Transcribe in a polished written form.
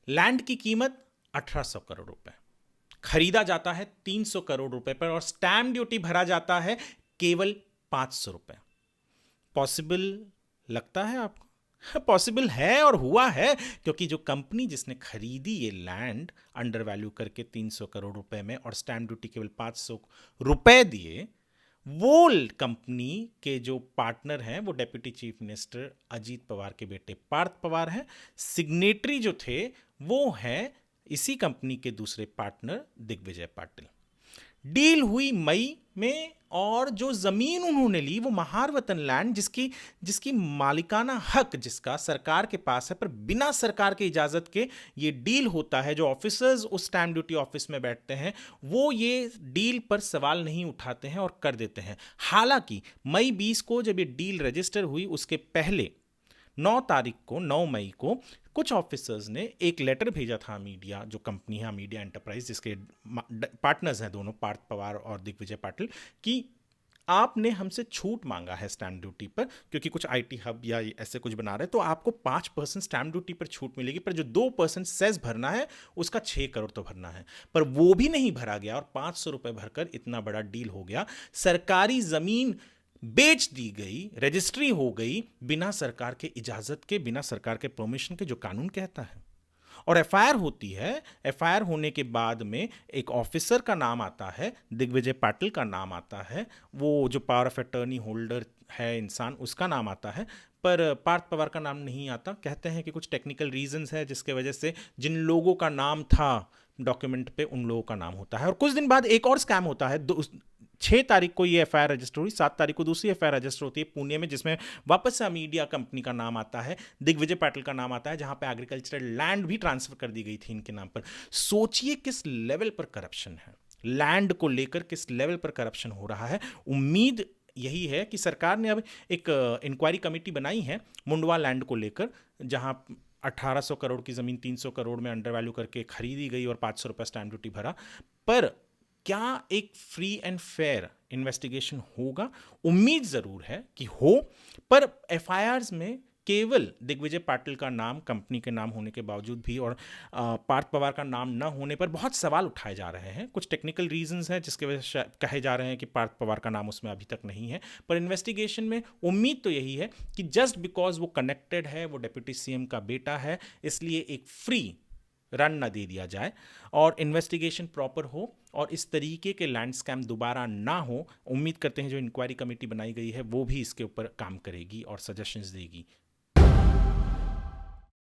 Land की कीमत 1800 करोड़ रुपए, खरीदा जाता है 300 करोड़ रुपए पर और स्टैम्प ड्यूटी भरा जाता है केवल 500 रुपए। पॉसिबल लगता है आपको? पॉसिबल है और हुआ है, क्योंकि जो कंपनी जिसने खरीदी ये लैंड अंडर वैल्यू करके 300 करोड़ रुपए में और स्टैम्प ड्यूटी केवल 500 रुपए दिए, वो कंपनी के जो पार्टनर हैं वो deputy chief minister Ajit Pawar के बेटे पार्थ पवार हैं। सिग्नेटरी जो थे वो हैं इसी कंपनी के दूसरे पार्टनर दिग्विजय पाटिल। डील हुई मई में और जो जमीन उन्होंने ली वो महारवतन लैंड, जिसकी जिसकी मालिकाना हक जिसका सरकार के पास है, पर बिना सरकार की इजाजत के ये डील होता है। जो ऑफिसर्स उस स्टैम्प ड्यूटी ऑफिस में बैठते हैं वो ये डील पर सवाल नहीं उठाते हैं और कर देते हैं। हालांकि मई 20 को जब ये डील रजिस्टर हुई उसके पहले 9 मई को कुछ ऑफिसर्स ने एक लेटर भेजा था मीडिया, जो कंपनी है मीडिया एंटरप्राइज जिसके पार्टनर्स हैं दोनों पार्थ पवार और दिग्विजय पाटिल, कि आपने हमसे छूट मांगा है स्टैम्प ड्यूटी पर, क्योंकि कुछ आईटी हब या ऐसे कुछ बना रहे, तो आपको 5% स्टैम्प ड्यूटी पर छूट मिलेगी, पर जो 2% सेस भरना है उसका 6 करोड़ तो भरना है। पर वो भी नहीं भरा गया और 500 रुपए भरकर इतना बड़ा डील हो गया। सरकारी जमीन बेच दी गई, रजिस्ट्री हो गई बिना सरकार के इजाजत के, बिना सरकार के परमिशन के, जो कानून कहता है। और एफआईआर होती है। एफआईआर होने के बाद में एक ऑफिसर का नाम आता है, दिग्विजय पाटिल का नाम आता है, वो जो पावर ऑफ अटर्नी होल्डर है इंसान, उसका नाम आता है, पर पार्थ पवार का नाम नहीं आता। कहते हैं कि कुछ टेक्निकल रीजंस है जिसके वजह से जिन लोगों का नाम था डॉक्यूमेंट पे उन लोगों का नाम होता है। और कुछ दिन बाद एक और स्कैम होता है। 6 तारीख को ये एफआईआर रजिस्टर हुई, 7 तारीख को दूसरी एफआईआर रजिस्टर होती है पुणे में, जिसमें वापस से मीडिया कंपनी का नाम आता है, दिग्विजय पाटिल का नाम आता है, जहां पे एग्रीकल्चरल लैंड भी ट्रांसफर कर दी गई थी इनके नाम पर। सोचिए किस लेवल पर करप्शन है, लैंड को लेकर किस लेवल पर करप्शन हो रहा है। उम्मीद यही है कि सरकार ने अब एक इंक्वायरी कमेटी बनाई है मुंडवा लैंड को लेकर, जहां 1800 करोड़ की जमीन 300 करोड़ में अंडर वैल्यू करके खरीदी गई और 500 रुपये स्टैम्प ड्यूटी भरा। पर क्या एक फ्री एंड फेयर इन्वेस्टिगेशन होगा? उम्मीद जरूर है कि हो, पर एफआईआर्स में केवल दिग्विजय पाटिल का नाम कंपनी के नाम होने के बावजूद भी और पार्थ पवार का नाम न होने पर बहुत सवाल उठाए जा रहे हैं। कुछ टेक्निकल रीजंस हैं जिसके वजह से कहे जा रहे हैं कि पार्थ पवार का नाम उसमें अभी तक नहीं है, पर इन्वेस्टिगेशन में उम्मीद तो यही है कि जस्ट बिकॉज वो कनेक्टेड है, वो डिप्टी सीएम का बेटा है, इसलिए एक फ्री रन ना दे दिया जाए और इन्वेस्टिगेशन प्रॉपर हो और इस तरीके के लैंड स्कैम दोबारा ना हो। उम्मीद करते हैं जो इंक्वायरी कमेटी बनाई गई है वो भी इसके ऊपर काम करेगी और सजेशंस देगी।